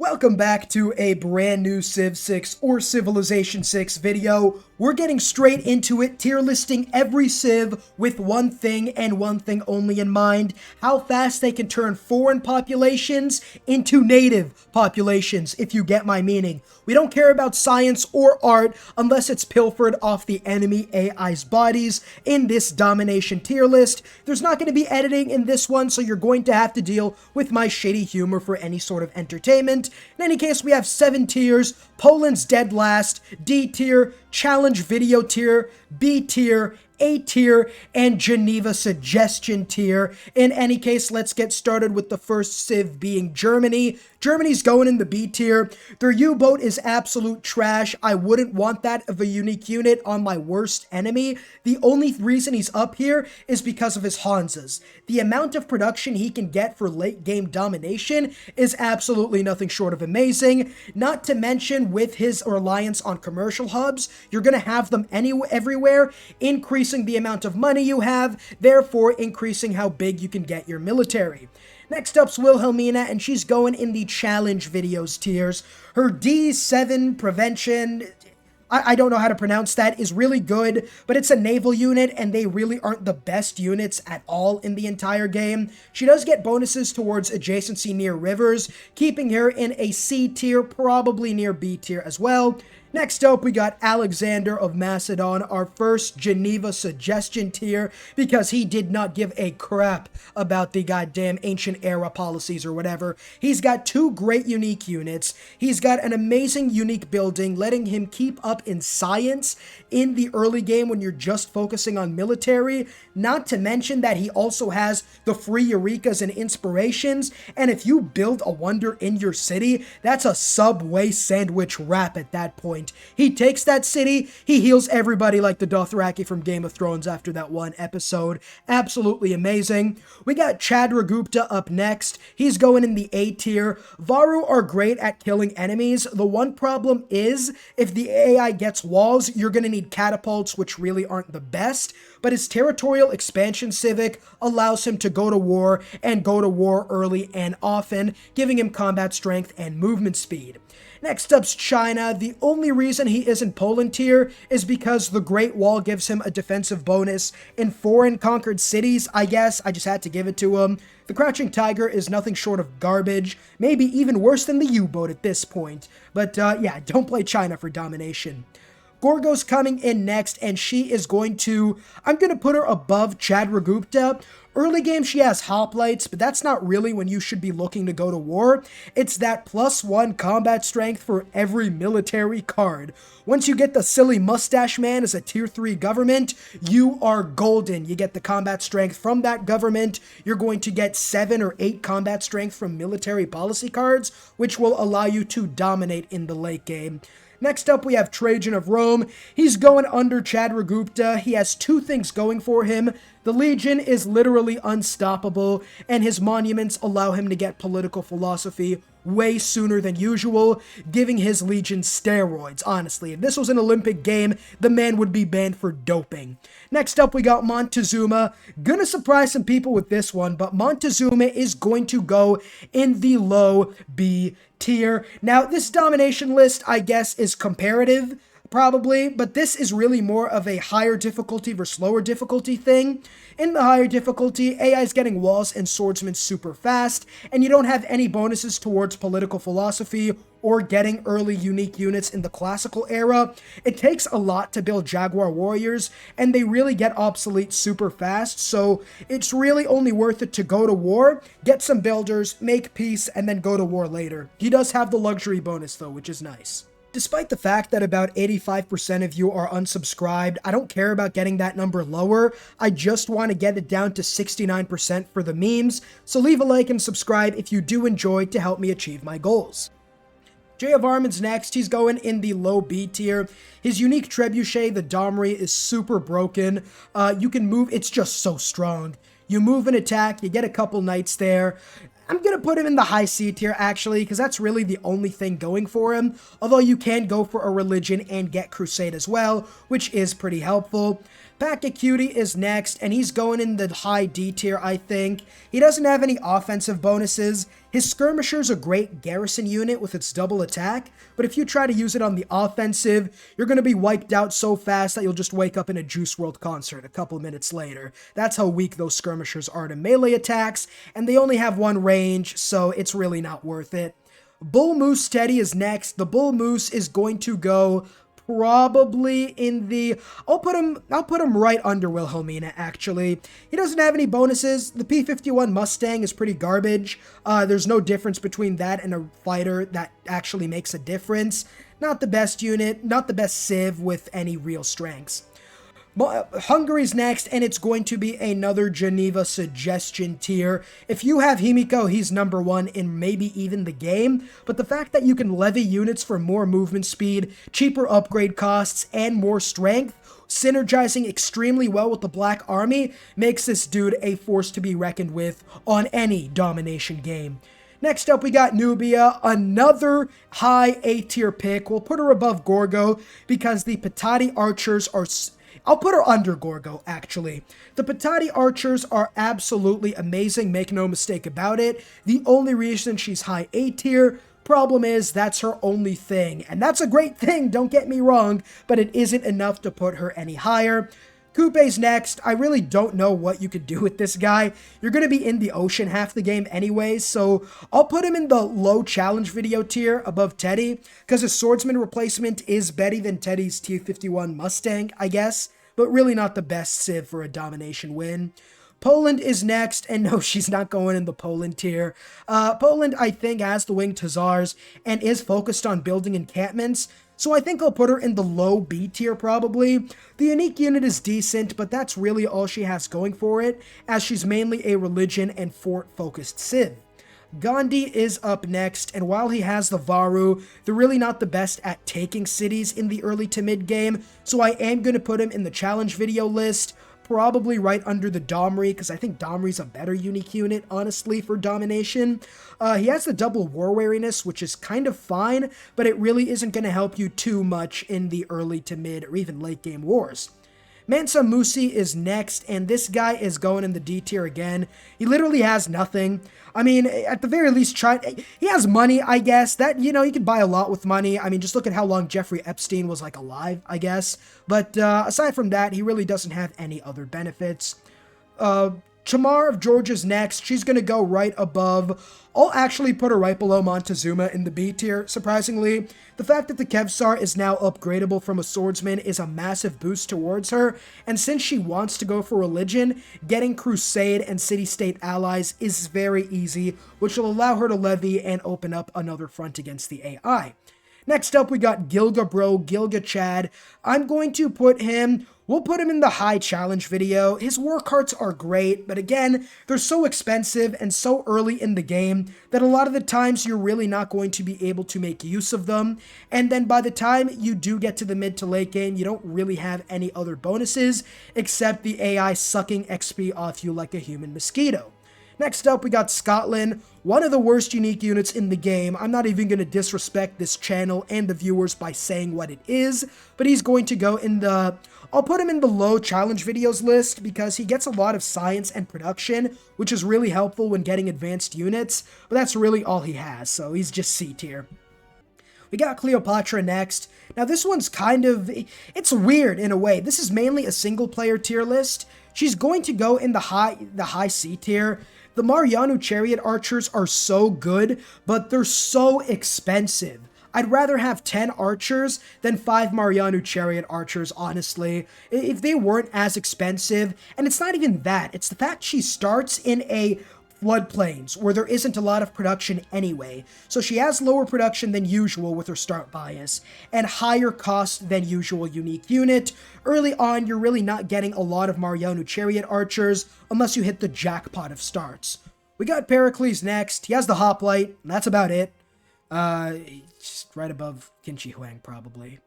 Welcome back to a brand new Civ 6 or Civilization 6 video. We're getting straight into it, tier listing every Civ with one thing and one thing only in mind: how fast they can turn foreign populations into native populations, if you get my meaning. We don't care about science or art unless it's pilfered off the enemy AI's bodies in this Domination tier list. There's not going to be editing in this one, so you're going to have to deal with my shitty humor for any sort of entertainment. In any case, we have 7 tiers: Poland's dead last, D tier, challenge video tier, B tier, A tier, and Geneva suggestion tier. In any case, let's get started with the first Civ being Germany. Germany's going in the B tier. Their U-boat is absolute trash. I wouldn't want that of a unique unit on my worst enemy. The only reason he's up here is because of his Hansas. The amount of production he can get for late game domination is absolutely nothing short of amazing. Not to mention, with his reliance on commercial hubs, you're going to have them everywhere, increasing the amount of money you have, therefore increasing how big you can get your military. Next up's Wilhelmina, and she's going in the challenge videos tiers. Her D7 prevention, I don't know how to pronounce that, is really good, but it's a naval unit, and they really aren't the best units at all in the entire game. She does get bonuses towards adjacency near rivers, keeping her in a C tier, probably near B tier as well. Next up, we got Alexander of Macedon, our first Geneva suggestion tier, because he did not give a crap about the goddamn ancient era policies or whatever. He's got 2 great unique units. He's got an amazing unique building, letting him keep up in science in the early game when you're just focusing on military. Not to mention that he also has the free Eurekas and inspirations, and if you build a wonder in your city, that's a Subway sandwich wrap at that point. He takes that city, he heals everybody like the Dothraki from Game of Thrones after that one episode. Absolutely amazing. We got Chandragupta up next. He's going in the A tier. Varu are great at killing enemies. The one problem is, if the AI gets walls, you're going to need catapults, which really aren't the best, but his territorial expansion civic allows him to go to war, and go to war early and often, giving him combat strength and movement speed. Next up's China. The only reason he isn't Poland tier is because the Great Wall gives him a defensive bonus in foreign conquered cities, I guess. I just had to give it to him. The Crouching Tiger is nothing short of garbage, maybe even worse than the U-boat at this point. But yeah, don't play China for domination. Gorgo's coming in next, and she is going to, I'm going to put her above Chandragupta. Early game, she has hoplites, but that's not really when you should be looking to go to war. It's that +1 combat strength for every military card. Once you get the silly mustache man as a tier 3 government, you are golden. You get the combat strength from that government. You're going to get 7 or 8 combat strength from military policy cards, which will allow you to dominate in the late game. Next up, we have Trajan of Rome. He's going under Chandragupta. He has 2 things going for him. The Legion is literally unstoppable, and his monuments allow him to get political philosophy way sooner than usual, giving his Legion steroids, honestly. If this was an Olympic game, the man would be banned for doping. Next up, we got Montezuma. Gonna surprise some people with this one, but Montezuma is going to go in the low B tier. Now, this domination list, I guess, is comparative, probably, but this is really more of a higher difficulty versus lower difficulty thing. In the higher difficulty, AI is getting walls and swordsmen super fast, and you don't have any bonuses towards political philosophy or getting early unique units in the classical era. It takes a lot to build Jaguar warriors, and they really get obsolete super fast, so it's really only worth it to go to war, get some builders, make peace, and then go to war later. He does have the luxury bonus though, which is nice. Despite the fact that about 85% of you are unsubscribed, I don't care about getting that number lower. I just want to get it down to 69% for the memes, so leave a like and subscribe if you do enjoy to help me achieve my goals. Jay of Armin's next. He's going in the low B tier. His unique trebuchet, the Domri, is super broken. You can move, it's just so strong. You move and attack, you get a couple knights there. I'm going to put him in the high C tier, actually, because that's really the only thing going for him, although you can go for a religion and get crusade as well, which is pretty helpful. Packet Cutie is next, and he's going in the high D tier, I think. He doesn't have any offensive bonuses. His Skirmisher's a great garrison unit with its double attack, but if you try to use it on the offensive, you're going to be wiped out so fast that you'll just wake up in a Juice WRLD concert a couple minutes later. That's how weak those Skirmishers are to melee attacks, and they only have one range, so it's really not worth it. Bull Moose Teddy is next. The Bull Moose is going to go probably in the... I'll put him right under Wilhelmina, actually. He doesn't have any bonuses. The P-51 Mustang is pretty garbage. There's no difference between that and a fighter that actually makes a difference. Not the best unit, not the best civ with any real strengths. Hungary's next, and it's going to be another Geneva suggestion tier. If you have Himiko, he's number 1 in maybe even the game, but the fact that you can levy units for more movement speed, cheaper upgrade costs, and more strength, synergizing extremely well with the Black Army, makes this dude a force to be reckoned with on any domination game. Next up, we got Nubia, another high A-tier pick. We'll put her above Gorgo because the Patati archers are... I'll put her under Gorgo, actually. The Patati archers are absolutely amazing, make no mistake about it. The only reason she's high A tier, problem is that's her only thing. And that's a great thing, don't get me wrong, but it isn't enough to put her any higher. Coupe's next. I really don't know what you could do with this guy. You're going to be in the ocean half the game anyways, so I'll put him in the low challenge video tier above Teddy, because his swordsman replacement is better than Teddy's T-51 Mustang, I guess, but really not the best civ for a domination win. Poland is next, and no, she's not going in the Poland tier. Poland, I think, has the winged hussars and is focused on building encampments, so I think I'll put her in the low B tier probably. The unique unit is decent, but that's really all she has going for it, as she's mainly a religion and fort-focused civ. Gandhi is up next, and while he has the Varu, they're really not the best at taking cities in the early to mid game, so I am going to put him in the challenge video list, probably right under the Domri, because I think Domri's a better unique unit, honestly, for domination. He has the double war wariness, which is kind of fine, but it really isn't going to help you too much in the early to mid or even late game wars. Mansa Musi is next, and this guy is going in the D tier again. He literally has nothing. I mean, at the very least, he has money, I guess. That, you know, you could buy a lot with money. I mean, just look at how long Jeffrey Epstein was, like, alive, I guess. But aside from that, he really doesn't have any other benefits. Chamar of Georgia's next. She's going to go right above. I'll actually put her right below Montezuma in the B tier, surprisingly. The fact that the Kevsar is now upgradable from a swordsman is a massive boost towards her, and since she wants to go for religion, getting Crusade and City-State allies is very easy, which will allow her to levy and open up another front against the AI. Next up, we got Gilga Bro, Gilga Chad. I'm going to put him... We'll put him in the high challenge video. His war carts are great, but again, they're so expensive and so early in the game that a lot of the times you're really not going to be able to make use of them. And then by the time you do get to the mid to late game, you don't really have any other bonuses except the AI sucking XP off you like a human mosquito. Next up, we got Scotland, one of the worst unique units in the game. I'm not even going to disrespect this channel and the viewers by saying what it is, but he's going to go in the... I'll put him in the low challenge videos list because he gets a lot of science and production, which is really helpful when getting advanced units, but that's really all he has, so he's just C tier. We got Cleopatra next. Now this one's kind of... It's weird in a way. This is mainly a single player tier list. She's going to go in the high C tier. The Mariano Chariot Archers are so good, but they're so expensive. I'd rather have 10 archers than 5 Mariano Chariot Archers, honestly, if they weren't as expensive. And it's not even that. It's the fact she starts in a floodplains where there isn't a lot of production anyway. So she has lower production than usual with her start bias and higher cost than usual unique unit. Early on, you're really not getting a lot of Mariano Chariot Archers unless you hit the jackpot of starts. We got Pericles next. He has the hoplite, and that's about it. Just right above Qin Shi Huang, probably.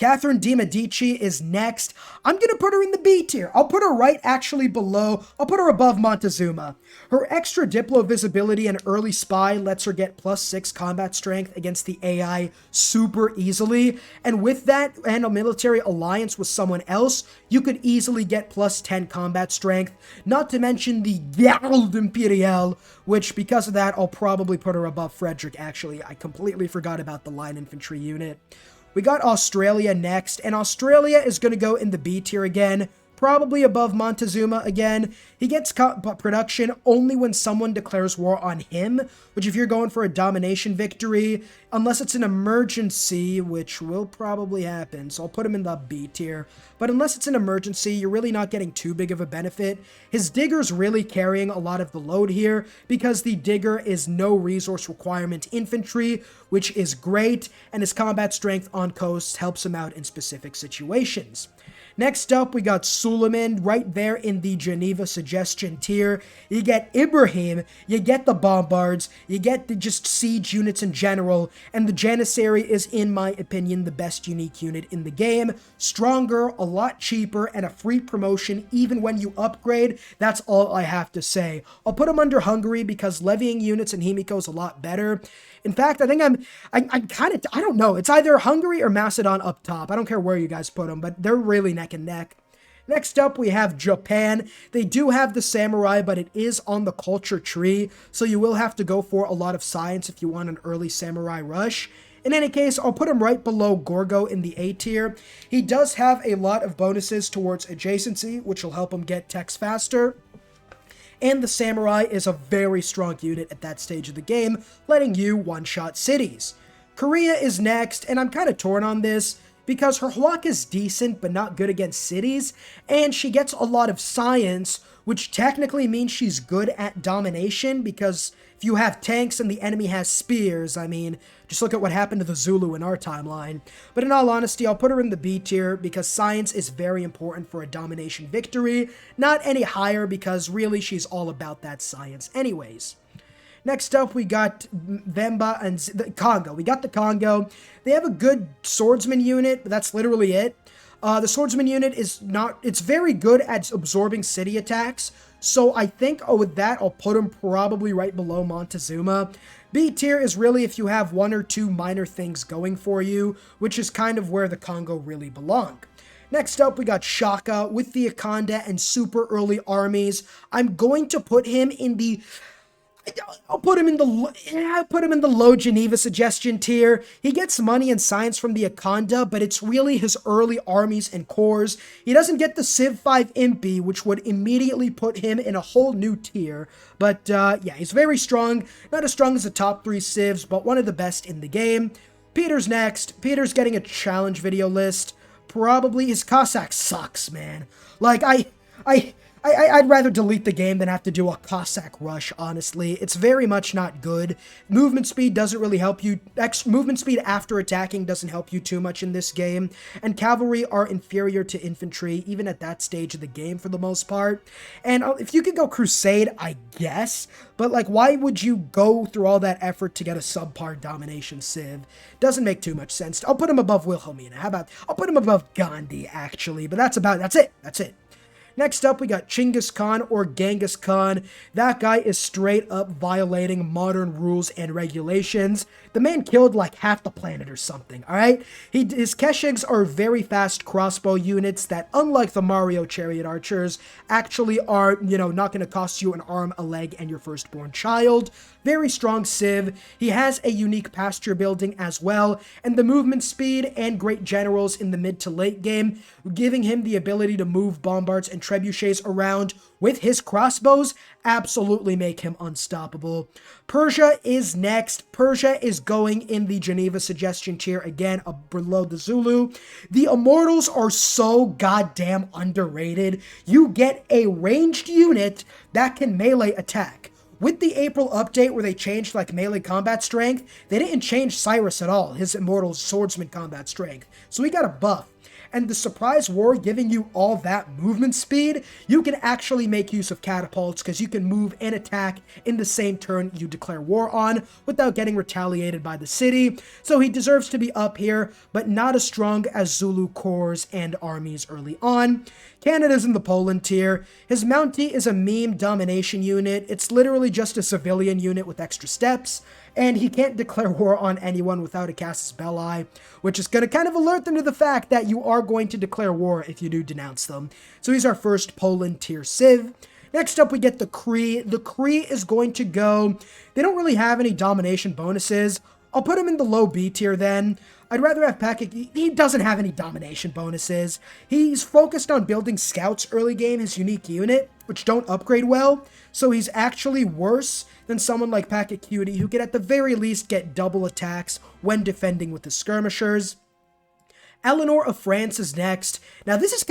Catherine de Medici is next. I'm going to put her in the B tier. I'll put her right actually below. I'll put her above Montezuma. Her extra Diplo visibility and early spy lets her get +6 combat strength against the AI super easily. And with that and a military alliance with someone else, you could easily get +10 combat strength. Not to mention the Garde Imperiale, which because of that, I'll probably put her above Frederick actually. I completely forgot about the line infantry unit. We got Australia next, and Australia is going to go in the B tier again, probably above Montezuma again. He gets production only when someone declares war on him, which if you're going for a domination victory, unless it's an emergency, which will probably happen, so I'll put him in the B tier. But unless it's an emergency, you're really not getting too big of a benefit. His digger's really carrying a lot of the load here because the digger is no resource requirement infantry, which is great, and his combat strength on coasts helps him out in specific situations. Next up, we got Suleiman right there in the Geneva suggestion tier. You get Ibrahim, you get the Bombards, you get the just siege units in general, and the Janissary is, in my opinion, the best unique unit in the game. Stronger, a lot cheaper, and a free promotion even when you upgrade. That's all I have to say. I'll put him under Hungary because levying units in Himiko is a lot better. In fact, I think I'm kind of, I don't know. It's either Hungary or Macedon up top. I don't care where you guys put them, but they're really neck and neck. Next up, we have Japan. They do have the samurai, but it is on the culture tree, so you will have to go for a lot of science if you want an early samurai rush. In any case, I'll put him right below Gorgo in the A tier. He does have a lot of bonuses towards adjacency, which will help him get techs faster. And the Samurai is a very strong unit at that stage of the game, letting you one-shot cities. Korea is next, and I'm kind of torn on this, because her Hwak is decent but not good against cities, and she gets a lot of science, which technically means she's good at domination, because if you have tanks and the enemy has spears, I mean, just look at what happened to the Zulu in our timeline. But in all honesty, I'll put her in the B tier because science is very important for a domination victory, not any higher because really she's all about that science anyways. Next up, we got Vemba and the Congo. We got the Congo. They have a good swordsman unit, but that's literally it. The swordsman unit is not, it's very good at absorbing city attacks. So I think with that, I'll put him probably right below Montezuma. B tier is really if you have one or two minor things going for you, which is kind of where the Congo really belong. Next up, we got Shaka with the Akanda and super early armies. I'm going to put him in the I'll put him in the low Geneva suggestion tier. He gets money and science from the Akanda, but it's really his early armies and cores. He doesn't get the Civ 5 Impy, which would immediately put him in a whole new tier. But yeah, he's very strong. Not as strong as the top 3 Civs, but one of the best in the game. Peter's next. Peter's getting a challenge video list. Probably his Cossack sucks, man. Like, I'd rather delete the game than have to do a Cossack rush, honestly. It's very much not good. Movement speed doesn't really help you. Movement speed after attacking doesn't help you too much in this game. And cavalry are inferior to infantry, even at that stage of the game for the most part. And if you could go Crusade, I guess. But, like, why would you go through all that effort to get a subpar domination civ? Doesn't make too much sense. I'll put him above Wilhelmina. How about, I'll put him above Gandhi, actually. But that's it. Next up, we got Chinggis Khan or Genghis Khan. That guy is straight up violating modern rules and regulations. The man killed like half the planet or something, alright? His Keshigs are very fast crossbow units that, unlike the Mario chariot archers, actually are, not going to cost you an arm, a leg, and your firstborn child. Very strong civ. He has a unique pasture building as well, and the movement speed and great generals in the mid to late game, giving him the ability to move bombards and trebuchets around with his crossbows, absolutely make him unstoppable. Persia is next. Persia is going in the Geneva suggestion tier again, below the Zulu. The Immortals are so goddamn underrated. You get a ranged unit that can melee attack. With the April update where they changed like melee combat strength, they didn't change Cyrus at all, his Immortal's swordsman combat strength. So he got a buff. and the surprise war giving you all that movement speed, you can actually make use of catapults because you can move and attack in the same turn you declare war on without getting retaliated by the city. So he deserves to be up here, but not as strong as Zulu corps and armies early on. Canada's in the Poland tier. His Mountie is a meme domination unit. It's literally just a civilian unit with extra steps, and he can't declare war on anyone without a casus belli, which is going to kind of alert them to the fact that you are going to declare war if you do denounce them. So he's our first Poland tier civ. Next up, we get the Cree. The Cree is going to go... They don't really have any domination bonuses. I'll put him in the low B tier then. I'd rather have Patrick. He doesn't have any domination bonuses. He's focused on building scouts early game, his unique unit, which don't upgrade well. So he's actually worse than someone like Packet Cutie, who could at the very least get double attacks when defending with the skirmishers. Eleanor of France is next. Now this is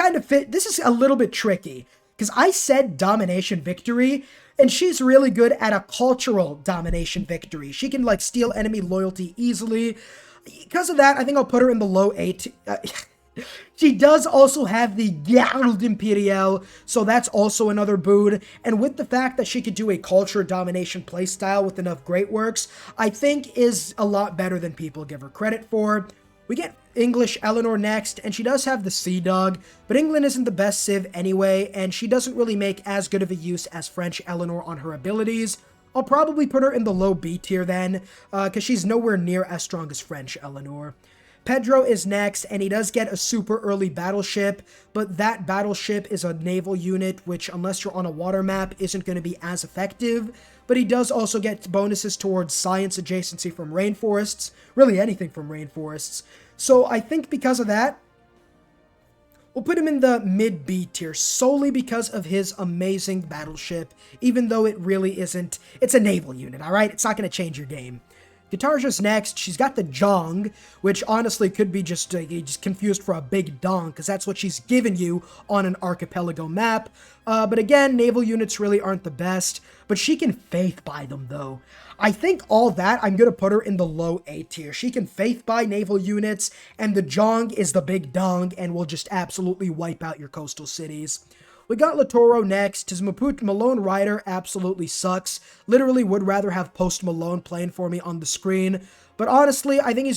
this is a little bit tricky, because I said domination victory, and she's really good at a cultural domination victory. She can like steal enemy loyalty easily. Because of that, I think I'll put her in the low 8. She does also have the Garde Imperiale, so that's also another boon. And with the fact that she could do a culture domination playstyle with enough great works, I think is a lot better than people give her credit for. We get English Eleanor next, and she does have the Sea Dog, but England isn't the best civ anyway, and she doesn't really make as good of a use as French Eleanor on her abilities. I'll probably put her in the low B tier then, because she's nowhere near as strong as French Eleanor. Pedro is next, and he does get a super early battleship, but that battleship is a naval unit, which, unless you're on a water map, isn't going to be as effective. But he does also get bonuses towards science adjacency from rainforests, really anything from rainforests. So I think because of that, we'll put him in the mid-B tier, solely because of his amazing battleship, even though it really isn't. It's a naval unit, alright? It's not going to change your game. Guitarja's next. She's got the Jong, which honestly could be just confused for a big dong, because that's what she's given you on an archipelago map. But again, naval units really aren't the best, but she can faith buy them, though. I think all that, I'm going to put her in the low A tier. She can faith buy naval units, and the Jong is the big dong, and will just absolutely wipe out your coastal cities. We got Latoro next. His Maput Malone Rider absolutely sucks. Literally would rather have Post Malone playing for me on the screen. But honestly, I think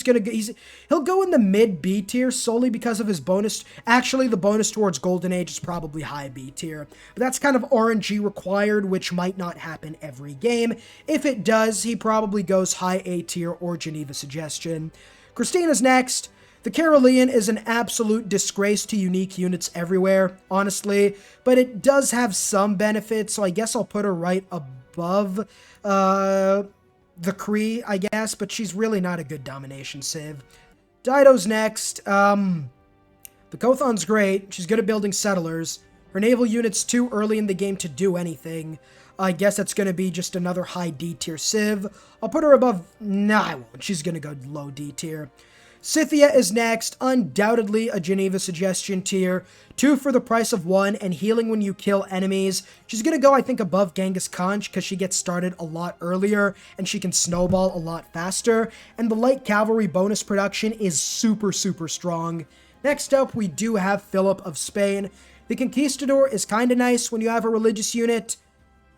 he'll go in the mid B tier solely because of his bonus. Actually, the bonus towards Golden Age is probably high B tier. But that's kind of RNG required, which might not happen every game. If it does, he probably goes high A tier or Geneva Suggestion. Christina's next. The Carolean is an absolute disgrace to unique units everywhere, honestly, but it does have some benefits, so I guess I'll put her right above the Cree, I guess, but she's really not a good domination civ. Dido's next. The Kothon's great. She's good at building settlers. Her naval unit's too early in the game to do anything. I guess that's going to be just another high D tier civ. I'll put her above... Nah, I won't. She's going to go low D tier. Scythia is next, undoubtedly a Geneva Suggestion tier, 2 for the price of 1, and healing when you kill enemies. She's going to go, I think, above Genghis Khan, because she gets started a lot earlier, and she can snowball a lot faster, and the light cavalry bonus production is super, super strong. Next up, we do have Philip of Spain. The Conquistador is kind of nice when you have a religious unit.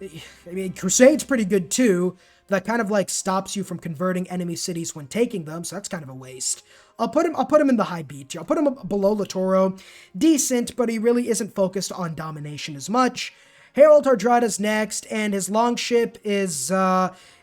I mean, Crusade's pretty good too. That kind of like stops you from converting enemy cities when taking them, so that's kind of a waste. I'll put him in the high B tier. I'll put him below Latoro. Decent, but he really isn't focused on domination as much. Harold Hardrada's next, and his longship is,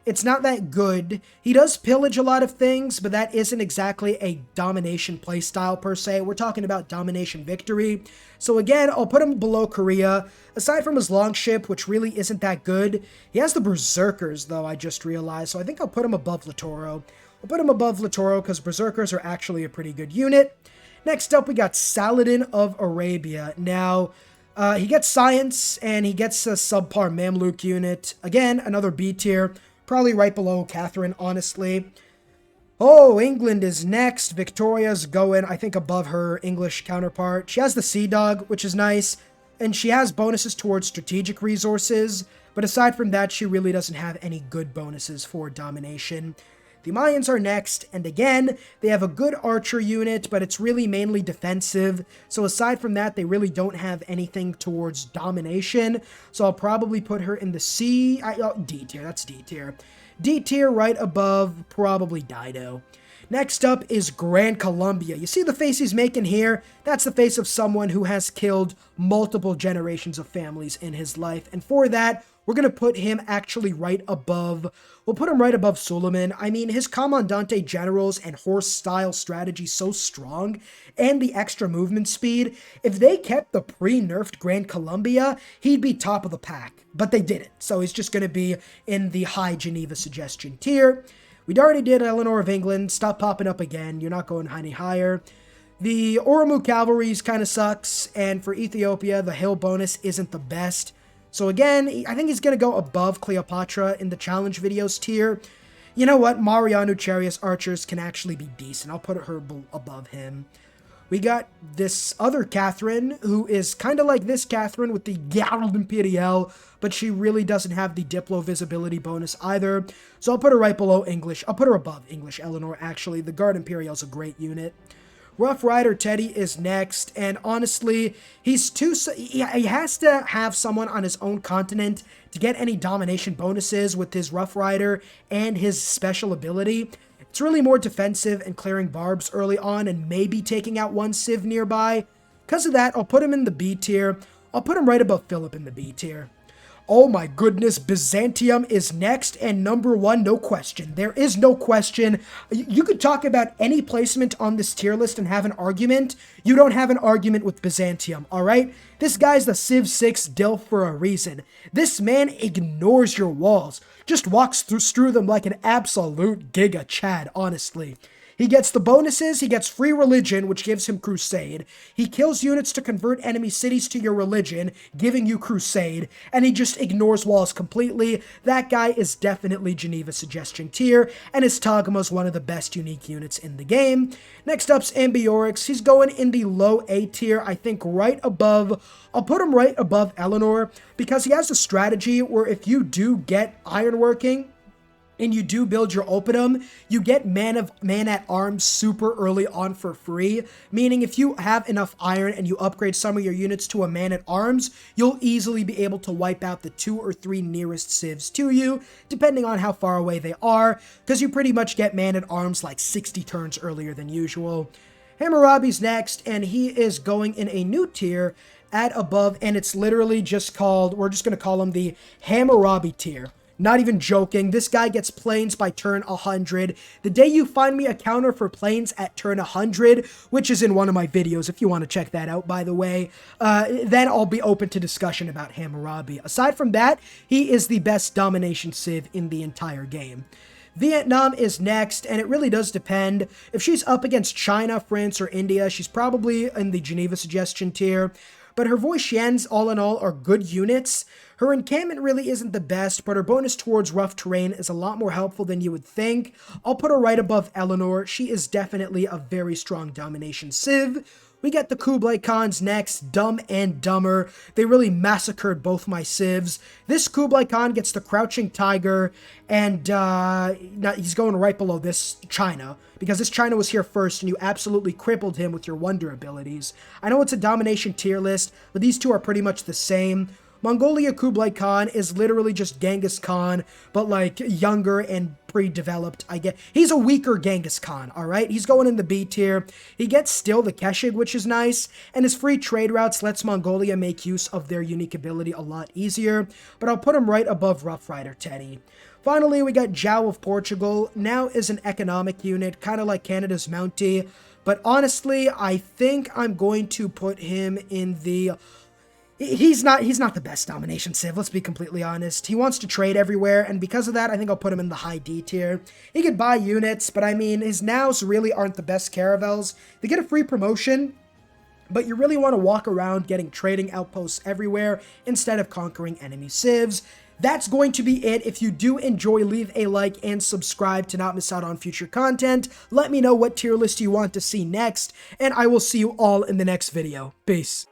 it's not that good. He does pillage a lot of things, but that isn't exactly a domination playstyle per se. We're talking about domination victory. So again, I'll put him below Korea. Aside from his longship, which really isn't that good, he has the Berserkers, though, I just realized, so I think I'll put him above Latoro. I'll put him above Latoro because Berserkers are actually a pretty good unit. Next up, we got Saladin of Arabia. Now, he gets science, and he gets a subpar Mamluk unit. Again, another B tier. Probably right below Catherine, honestly. Oh, England is next. Victoria's going, I think, above her English counterpart. She has the Sea Dog, which is nice. And she has bonuses towards strategic resources. But aside from that, she really doesn't have any good bonuses for domination. The Mayans are next, and again, they have a good archer unit, but it's really mainly defensive. So aside from that, they really don't have anything towards domination. So I'll probably put her in the D tier, that's D tier. D tier right above probably Dido. Next up is Grand Columbia. You see the face he's making here? That's the face of someone who has killed multiple generations of families in his life. And for that, we're going to put him actually right above, we'll put him right above Suleiman. I mean, his Commandante generals and horse-style strategy so strong, and the extra movement speed. If they kept the pre-nerfed Grand Columbia, he'd be top of the pack. But they didn't, so he's just going to be in the high Geneva suggestion tier. We already did Eleanor of England. Stop popping up again. You're not going any higher. The Oromo Cavalry kind of sucks, and for Ethiopia, the Hill bonus isn't the best. So again, I think he's going to go above Cleopatra in the challenge videos tier. You know what? Mariano Charius Archers can actually be decent. I'll put her above him. We got this other Catherine, who is kind of like this Catherine with the Garde Imperiale, but she really doesn't have the Diplo visibility bonus either. So I'll put her right below English. I'll put her above English Eleanor, actually. The Garde Imperiale is a great unit. Rough Rider Teddy is next, and honestly, he has to have someone on his own continent to get any domination bonuses with his Rough Rider and his special ability. It's really more defensive and clearing barbs early on and maybe taking out one Civ nearby. Because of that, I'll put him in the B tier. I'll put him right above Philip in the B tier. Oh my goodness, Byzantium is next and number one, no question. There is no question. You could talk about any placement on this tier list and have an argument. You don't have an argument with Byzantium, all right? This guy's the Civ 6 Dilf for a reason. This man ignores your walls. Just walks through them like an absolute Giga Chad, honestly. He gets the bonuses, he gets free religion, which gives him crusade. He kills units to convert enemy cities to your religion, giving you crusade, and he just ignores walls completely. That guy is definitely Geneva suggestion tier, and his Tagma's one of the best unique units in the game. Next up's Ambiorix. He's going in the low A tier, I think right above, I'll put him right above Eleanor, because he has a strategy where if you do get ironworking, and you do build your Oppidum, you get man-at-arms super early on for free, meaning if you have enough iron and you upgrade some of your units to a man-at-arms, you'll easily be able to wipe out the 2 or 3 nearest civs to you, depending on how far away they are, because you pretty much get man-at-arms like 60 turns earlier than usual. Hammurabi's next, and he is going in a new tier at above, and it's literally just called, we're just going to call him the Hammurabi tier. Not even joking, this guy gets planes by turn 100. The day you find me a counter for planes at turn 100, which is in one of my videos if you want to check that out, by the way, then I'll be open to discussion about Hammurabi. Aside from that, he is the best domination civ in the entire game. Vietnam is next, and it really does depend. If she's up against China, France, or India, she's probably in the Geneva suggestion tier. But her Voitians, all in all, are good units. Her encampment really isn't the best, but her bonus towards rough terrain is a lot more helpful than you would think. I'll put her right above Eleanor. She is definitely a very strong domination civ. We get the Kublai Khans next, Dumb and Dumber. They really massacred both my civs. This Kublai Khan gets the Crouching Tiger, and he's going right below this China, because this China was here first, and you absolutely crippled him with your wonder abilities. I know it's a domination tier list, but these two are pretty much the same. Mongolia Kublai Khan is literally just Genghis Khan, but like younger and pre-developed, I get. He's a weaker Genghis Khan, alright? He's going in the B tier. He gets still the Keshig, which is nice, and his free trade routes lets Mongolia make use of their unique ability a lot easier, but I'll put him right above Rough Rider Teddy. Finally, we got João of Portugal. Now is an economic unit, kind of like Canada's Mountie, but honestly, I think I'm going to put him in the... He's not the best domination civ, let's be completely honest. He wants to trade everywhere, and because of that, I think I'll put him in the high D tier. He could buy units, but I mean, his nows really aren't the best caravels. They get a free promotion, but you really want to walk around getting trading outposts everywhere instead of conquering enemy civs. That's going to be it. If you do enjoy, leave a like and subscribe to not miss out on future content. Let me know what tier list you want to see next, and I will see you all in the next video. Peace.